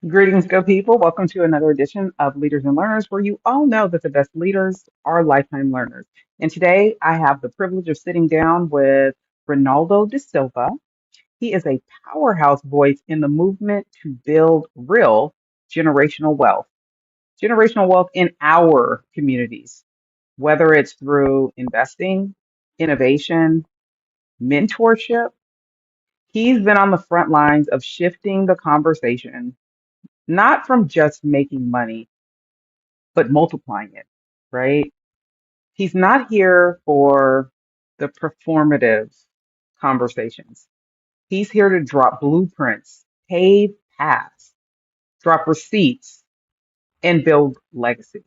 Greetings, good people. Welcome to another edition of Leaders and Learners, where you all know that the best leaders are lifetime learners. And today I have the privilege of sitting down with Renaldo DaSilva. He is a powerhouse voice in the movement to build real generational wealth in our communities, whether it's through investing, innovation, mentorship. He's been on the front lines of shifting the conversation, not from just making money but multiplying it, right? He's not here for the performative conversations. He's here to drop blueprints, pave paths, drop receipts, and build legacy.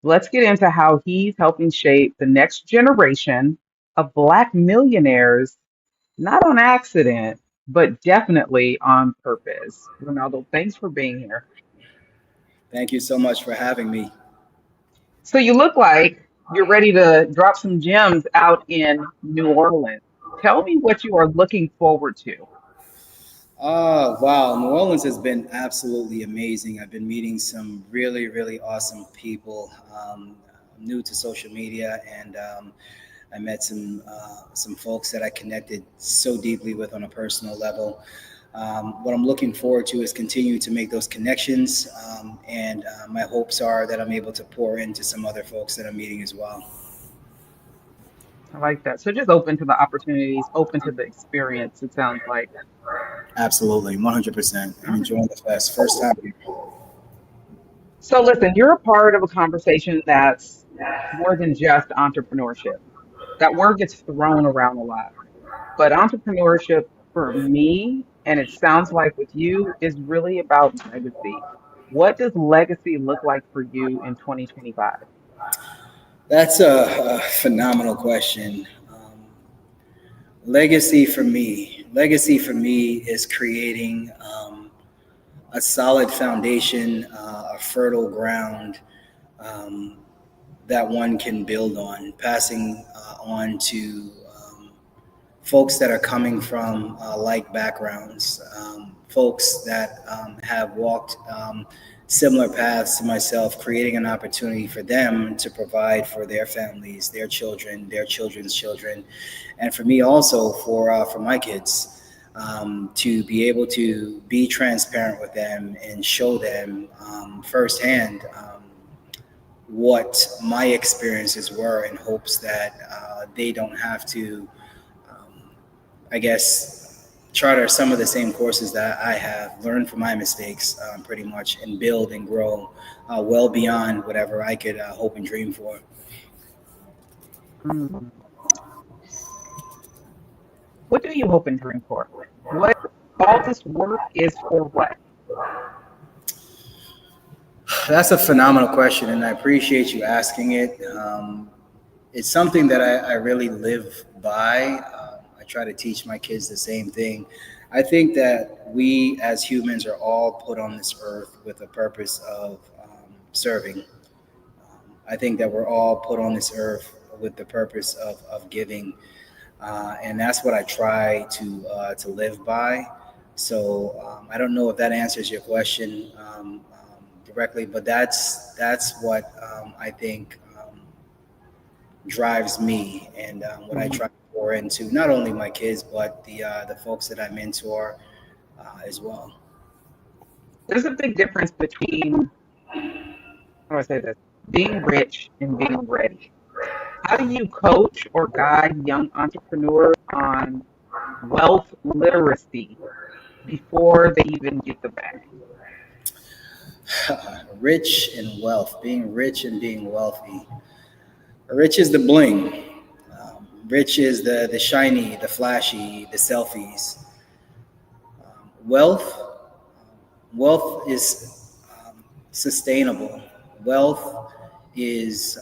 Let's get into how he's helping shape the next generation of Black millionaires, not on accident, but definitely on purpose. Ronaldo, thanks for being here. Thank you so much for having me. So you look like you're ready to drop some gems out in New Orleans. Tell me what you are looking forward to. Oh, wow. New Orleans has been absolutely amazing. I've been meeting some really, really awesome people. I'm new to social media, and I met some folks that I connected so deeply with on a personal level. What I'm looking forward to is continue to make those connections, and my hopes are that I'm able to pour into some other folks that I'm meeting as well. I like that. So just open to the opportunities, open to the experience, it sounds like. Absolutely, 100%. All I'm right. enjoying the class. First time here. So listen, you're a part of a conversation that's more than just entrepreneurship. That word gets thrown around a lot. But entrepreneurship for me, and it sounds like with you, is really about legacy. What does legacy look like for you in 2025? That's a phenomenal question. Legacy for me is creating a solid foundation, a fertile ground um, that one can build on, passing on to folks that are coming from like backgrounds, folks that have walked similar paths to myself, creating an opportunity for them to provide for their families, their children, their children's children, and for me also for my kids. To be able to be transparent with them and show them firsthand what my experiences were in hopes that they don't have to um, I guess, charter some of the same courses that I have, learn from my mistakes pretty much, and build and grow well beyond whatever I could hope and dream for. Mm. What do you hope and dream for? What all this work is for what? That's a phenomenal question, and I appreciate you asking it. It's something that I really live by. I try to teach my kids the same thing. I think that we as humans are all put on this earth with a purpose of serving. I think that we're all put on this earth with the purpose of giving, and that's what I try to live by. So I don't know if that answers your question directly, but that's what I think drives me, and what I Mhm. try to pour into not only my kids but the folks that I mentor as well. There's a big difference between, how do I say this, being rich and being ready. How do you coach or guide young entrepreneurs on wealth literacy before they even get the bag? Rich and wealth, being rich and being wealthy. Rich is the bling. Rich is the shiny, the flashy, the selfies. Wealth, wealth is sustainable. Wealth is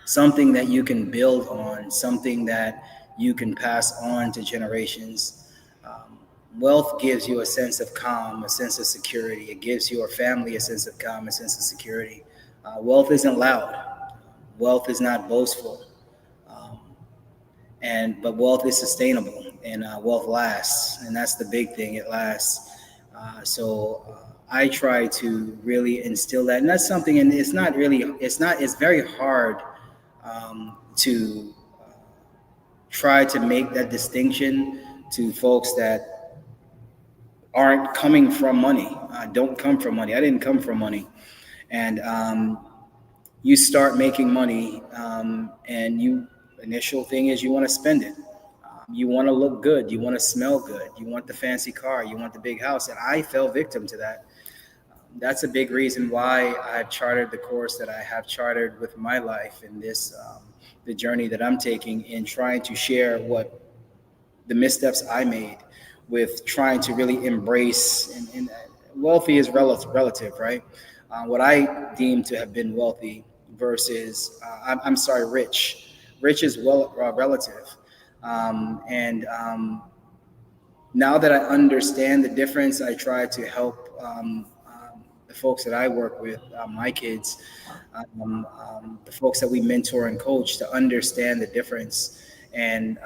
something that you can build on, something that you can pass on to generations. Um, Wealth gives you a sense of calm, a sense of security. It gives your family a sense of calm, a sense of security. Wealth isn't loud. Wealth is not boastful. Um, and but wealth is sustainable, and wealth lasts, and that's the big thing. It lasts. I try to really instill that, and that's something. And it's not really. It's not. It's very hard to try to make that distinction to folks that aren't coming from money. Don't come from money. I didn't come from money, and you start making money, and you initial thing is you want to spend it. You want to look good. You want to smell good. You want the fancy car. You want the big house. And I fell victim to that. That's a big reason why I've chartered the course that I have chartered with my life in this, the journey that I'm taking in trying to share what the missteps I made with trying to really embrace. And wealthy is relative, right? What I deem to have been wealthy versus, I'm sorry, rich. Rich is relative. And Now that I understand the difference, I try to help the folks that I work with, my kids, the folks that we mentor and coach to understand the difference and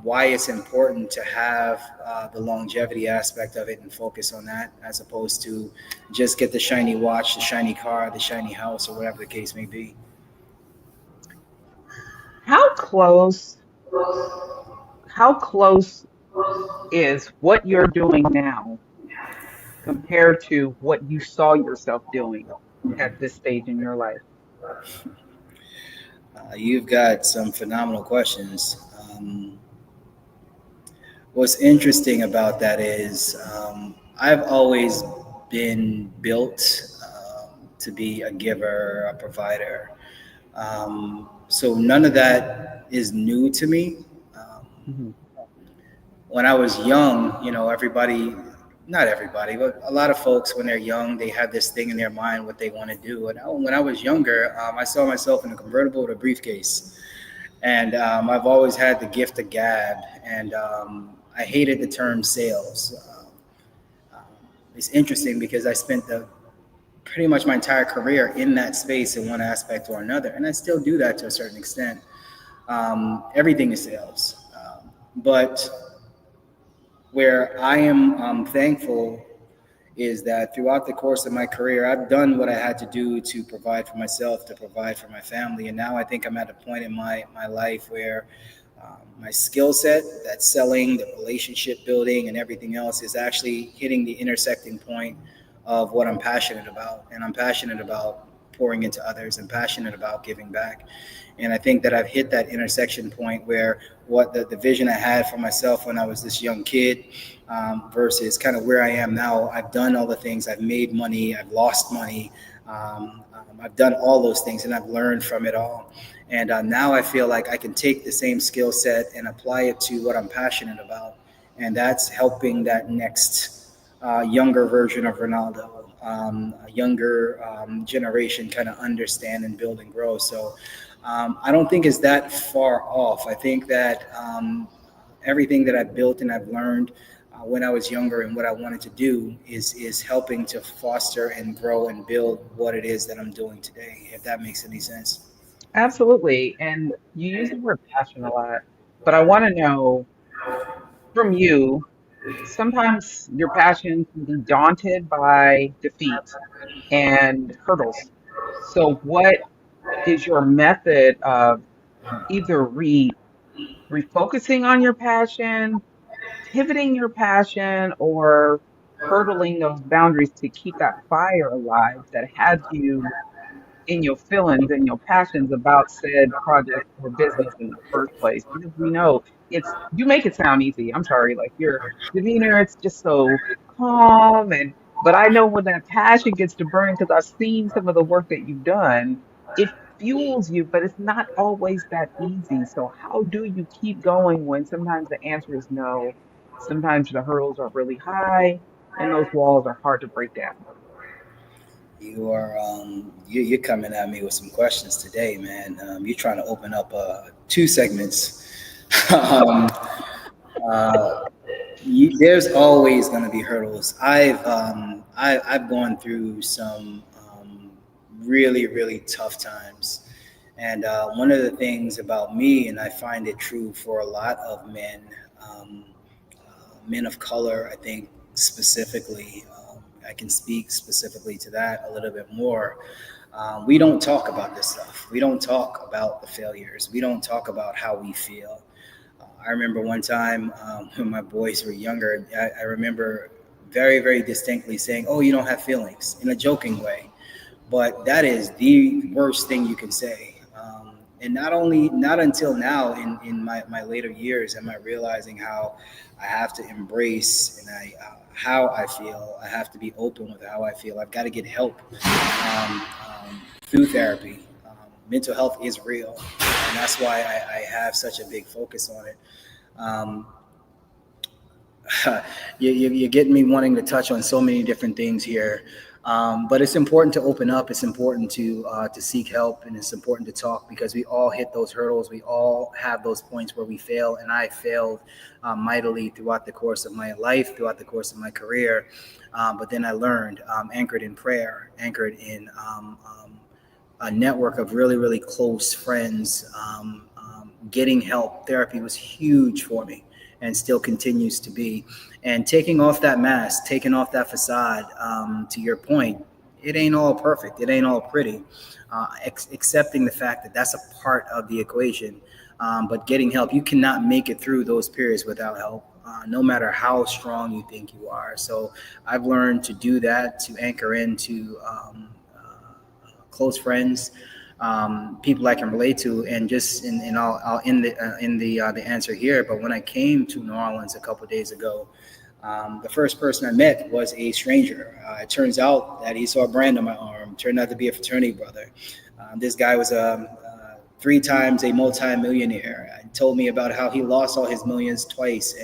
why it's important to have the longevity aspect of it and focus on that as opposed to just get the shiny watch, the shiny car, the shiny house, or whatever the case may be. How close, how close is what you're doing now compared to what you saw yourself doing at this stage in your life? You've got some phenomenal questions. What's interesting about that is I've always been built to be a giver, a provider. So none of that is new to me. Hmm. When I was young, everybody, not everybody, but a lot of folks, when they're young, they have this thing in their mind what they want to do. And when I was younger, I saw myself in a convertible with a briefcase. And I've always had the gift of gab, and I hated the term sales. Um, it's interesting because I spent the pretty much my entire career in that space in one aspect or another, and I still do that to a certain extent. Everything is sales, but where I am thankful is that throughout the course of my career, I've done what I had to do to provide for myself, to provide for my family. And now I think I'm at a point in my life where my skill set, that selling, the relationship building, and everything else is actually hitting the intersecting point of what I'm passionate about. And I'm passionate about pouring into others and passionate about giving back. And I think that I've hit that intersection point where what the vision I had for myself when I was this young kid versus kind of where I am now. I've done all the things. I've made money. I've lost money. I've done all those things, and I've learned from it all. And now I feel like I can take the same skill set and apply it to what I'm passionate about, and that's helping that next younger version of Ronaldo, a younger generation, kind of understand and build and grow. So I don't think it's that far off. I think that everything that I've built and I've learned when I was younger and what I wanted to do is helping to foster and grow and build what it is that I'm doing today. If that makes any sense. Absolutely. And you use the word passion a lot, but I want to know from you, sometimes your passion can be daunted by defeat and hurdles. So what is your method of either refocusing on your passion, pivoting your passion, or hurdling those boundaries to keep that fire alive that had you in your feelings and your passions about said project or business in the first place? Because we know it's, you make it sound easy. I'm sorry, like your demeanor, it's just so calm, and but I know when that passion gets to burning, because I've seen some of the work that you've done, it fuels you, but it's not always that easy. So how do you keep going when sometimes the answer is no, sometimes the hurdles are really high and those walls are hard to break down? You're coming at me with some questions today, man. You're trying to open up two segments. um, uh, there's always going to be hurdles. I've gone through some really tough times, and one of the things about me, and I find it true for a lot of men, men of color, I think specifically, I can speak specifically to that a little bit more. We don't talk about this stuff. We don't talk about the failures. We don't talk about how we feel. I remember one time when my boys were younger, I remember very, very distinctly saying, "Oh, you don't have feelings," in a joking way. But that is the worst thing you can say. And not until now in my later years am I realizing how I have to embrace and how I feel. I have to be open with how I feel. I've got to get help through therapy. Mental health is real, and that's why I have such a big focus on it. Um, you're getting me wanting to touch on so many different things here. But it's important to open up. It's important to seek help, and it's important to talk because we all hit those hurdles. We all have those points where we fail, and I failed mightily throughout the course of my life, throughout the course of my career. But then I learned, anchored in prayer, anchored in a network of really, really close friends. Getting help, therapy was huge for me and still continues to be. And taking off that mask, taking off that facade, to your point, it ain't all perfect. It ain't all pretty. Accepting the fact that that's a part of the equation. But getting help, you cannot make it through those periods without help, no matter how strong you think you are. So I've learned to do that, to anchor into close friends, people I can relate to, and just and I'll end the answer here. But when I came to New Orleans a couple of days ago, the first person I met was a stranger. It turns out that he saw a brand on my arm. Turned out to be a fraternity brother. This guy was 3 times a multi-millionaire. He told me about how he lost all his millions twice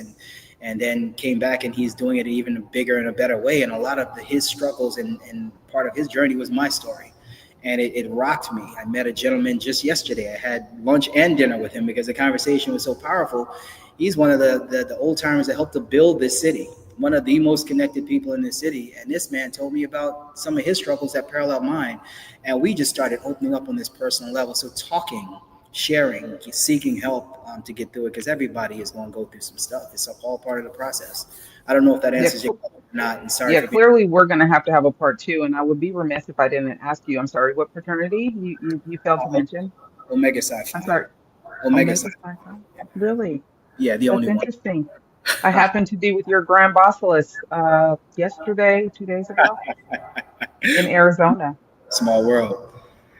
and then came back and he's doing it even bigger and a better way. And a lot of his struggles and part of his journey was my story. And it rocked me. I met a gentleman just yesterday. I had lunch and dinner with him because the conversation was so powerful. He's one of the old timers that helped to build this city, one of the most connected people in this city. And this man told me about some of his struggles that parallel mine. And we just started opening up on this personal level. So talking, sharing, seeking help to get through it, because everybody is going to go through some stuff. It's all part of the process. I don't know if that Yeah, answers your question or not. And sorry yeah, for being clearly we're going to have a part two, and I would be remiss if I didn't ask you. I'm sorry, what fraternity you failed to uh, mention? Omega I'm Sci-Fi. sorry, Omega Omega Sci-Fi. Psi. Really? Yeah, the That's only one. interesting. I happened to be with your Grand Basilis yesterday, 2 days ago in Arizona. Small world.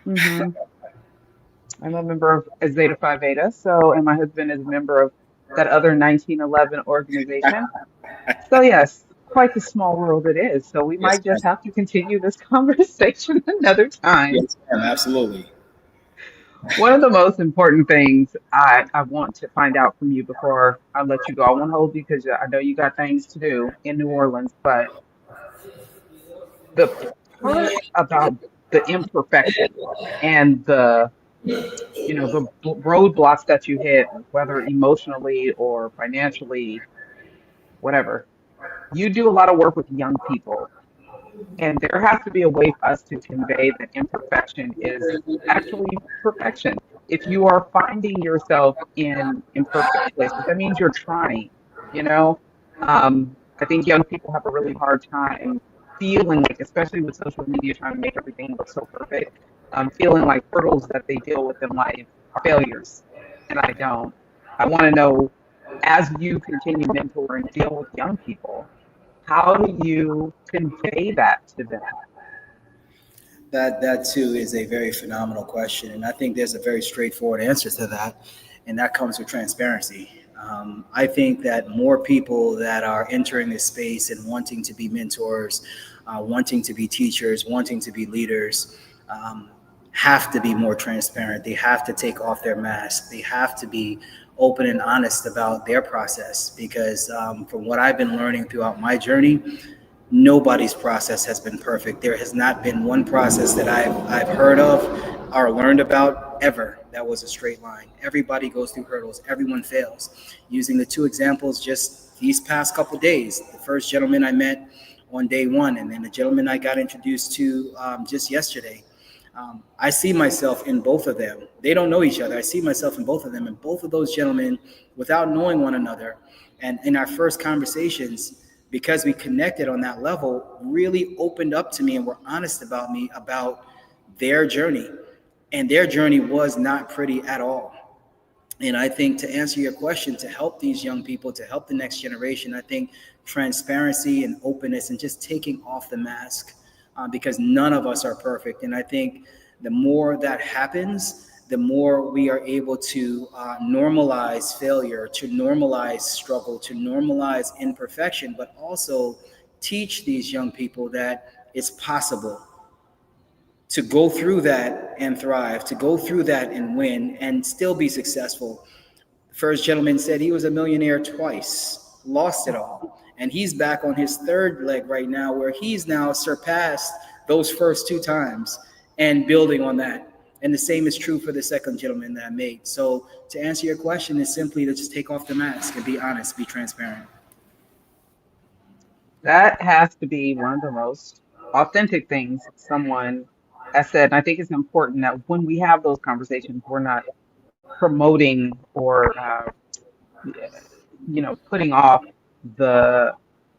Hmm. I'm a member of Zeta Phi Beta, so, and my husband is a member of that other 1911 organization. So yes, quite the small world it is. So we Yes, might ma'am. just have to continue this conversation another time. Yes, ma'am. Absolutely. One of the most important things I want to find out from you before I let you go, I won't hold you because I know you got things to do in New Orleans, but the part about the imperfection and the roadblocks that you hit, whether emotionally or financially, whatever. You do a lot of work with young people. And there has to be a way for us to convey that imperfection is actually perfection. If you are finding yourself in imperfect places, that means you're trying, you know? I think young people have a really hard time feeling like, especially with social media trying to make everything look so perfect, feeling like hurdles that they deal with in life are failures. And I don't. I want to know, as you continue to mentor and deal with young people, how do you convey that to them? That too is a very phenomenal question, and I think there's a very straightforward answer to that, and that comes with transparency. I think that more people that are entering this space and wanting to be mentors, wanting to be teachers, wanting to be leaders, um, have to be more transparent. They have to take off their mask. They have to be open and honest about their process because from what I've been learning throughout my journey, nobody's process has been perfect. There has not been one process that I've heard of or learned about ever that was a straight line. Everybody goes through hurdles. Everyone fails. Using the two examples just these past couple of days, the first gentleman I met on day one, and then the gentleman I got introduced to just yesterday. I see myself in both of them. They don't know each other. I see myself in both of them, and both of those gentlemen, without knowing one another, and in our first conversations, because we connected on that level, really opened up to me and were honest about me about their journey. And their journey was not pretty at all. And I think, to answer your question, to help these young people, to help the next generation, I think transparency and openness and just taking off the mask, because none of us are perfect. And I think the more that happens, the more we are able to normalize failure, to normalize struggle, to normalize imperfection, but also teach these young people that it's possible to go through that and thrive, to go through that and win and still be successful. The first gentleman said he was a millionaire twice, lost it all. And he's back on his third leg right now, where he's now surpassed those first two times and building on that. And the same is true for the second gentleman that I made. So to answer your question is simply to just take off the mask and be honest, be transparent. That has to be one of the most authentic things someone has said. And I think it's important that when we have those conversations, we're not promoting or putting off the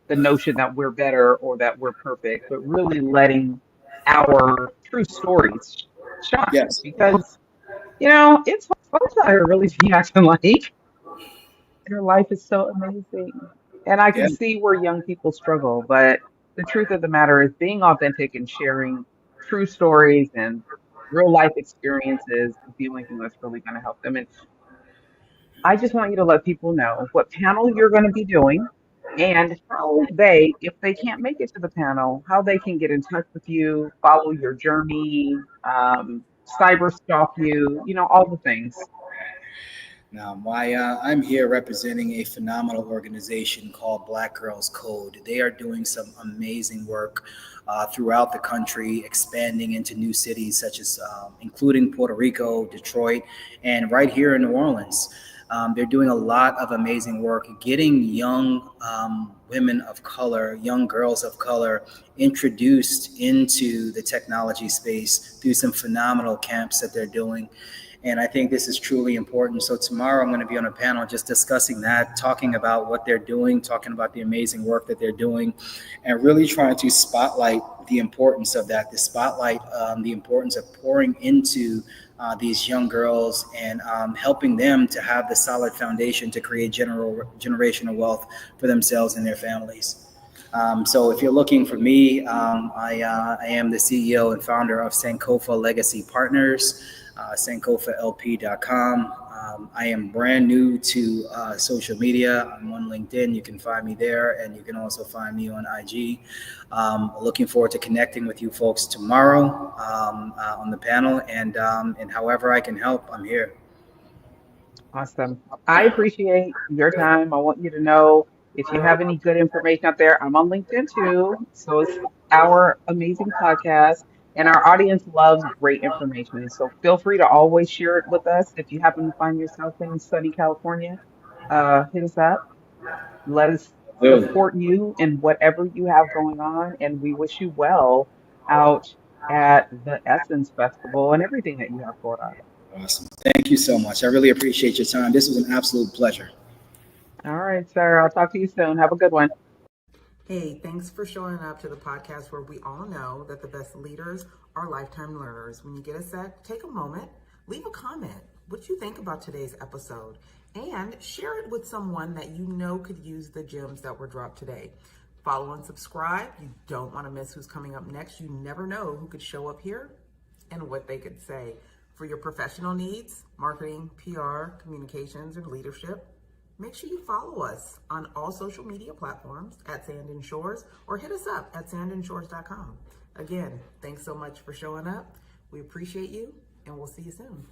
notion that we're better or that we're perfect, but really letting our true stories shine. Yes. Because it's folks out here really be acting like their life is so amazing. And I Yeah. can see where young people struggle, but the truth of the matter is being authentic and sharing true stories and real life experiences is the only thing that's really going to help them. And I just want you to let people know what panel you're going to be doing and how they, if they can't make it to the panel, how they can get in touch with you, follow your journey, cyber stalk you, all the things. Now, I'm here representing a phenomenal organization called Black Girls Code. They are doing some amazing work throughout the country, expanding into new cities such as including Puerto Rico, Detroit, and right here in New Orleans. They're doing a lot of amazing work, getting young women of color, young girls of color, introduced into the technology space through some phenomenal camps that they're doing. And I think this is truly important. So tomorrow I'm going to be on a panel just discussing that, talking about what they're doing, talking about the amazing work that they're doing, and really trying to spotlight the importance of that, the importance of pouring into these young girls and helping them to have the solid foundation to create generational wealth for themselves and their families. So if you're looking for me, I am the CEO and founder of Sankofa Legacy Partners, sankofalp.com. I am brand new to social media. I'm on LinkedIn. You can find me there, and you can also find me on IG. Looking forward to connecting with you folks tomorrow on the panel, and however I can help, I'm here. Awesome. I appreciate your time. I want you to know if you have any good information out there, I'm on LinkedIn too. So it's our amazing podcast, and our audience loves great information. So feel free to always share it with us. If you happen to find yourself in sunny California, hit us up. Let us Good. support you in whatever you have going on, and we wish you well out at the Essence Festival and everything that you have going on. Awesome. Thank you so much. I really appreciate your time. This was an absolute pleasure. All right, sir. I'll talk to you soon. Have a good one. Hey, thanks for showing up to the podcast where we all know that the best leaders are lifetime learners. When you get a sec, take a moment, leave a comment. What you think about today's episode? And share it with someone that you know could use the gems that were dropped today. Follow and subscribe. You don't want to miss who's coming up next. You never know who could show up here and what they could say. For your professional needs, marketing, PR, communications, and leadership, make sure you follow us on all social media platforms at Sand and Shores, or hit us up at sandandshores.com. Again, thanks so much for showing up. We appreciate you, and we'll see you soon.